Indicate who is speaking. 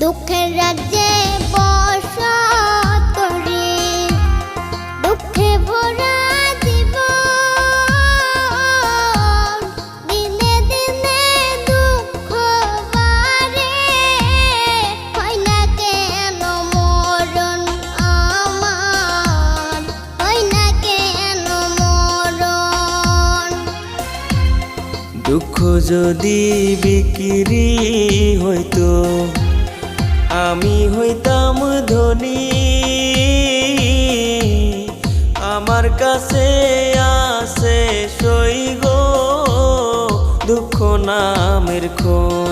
Speaker 1: দুঃখের রাজ্যে বসত রে, দুঃখে ভরা জীবন, দিনে দিনে দুঃখ বাড়ে, হয় না কেন মরণ আমার, হয় না কেন মরণ।
Speaker 2: দুঃখ যদি বিক্রি হইতো আমি হইতাম ধনী, আমার কাছে আছে সই গো দুঃখ নামের খনি।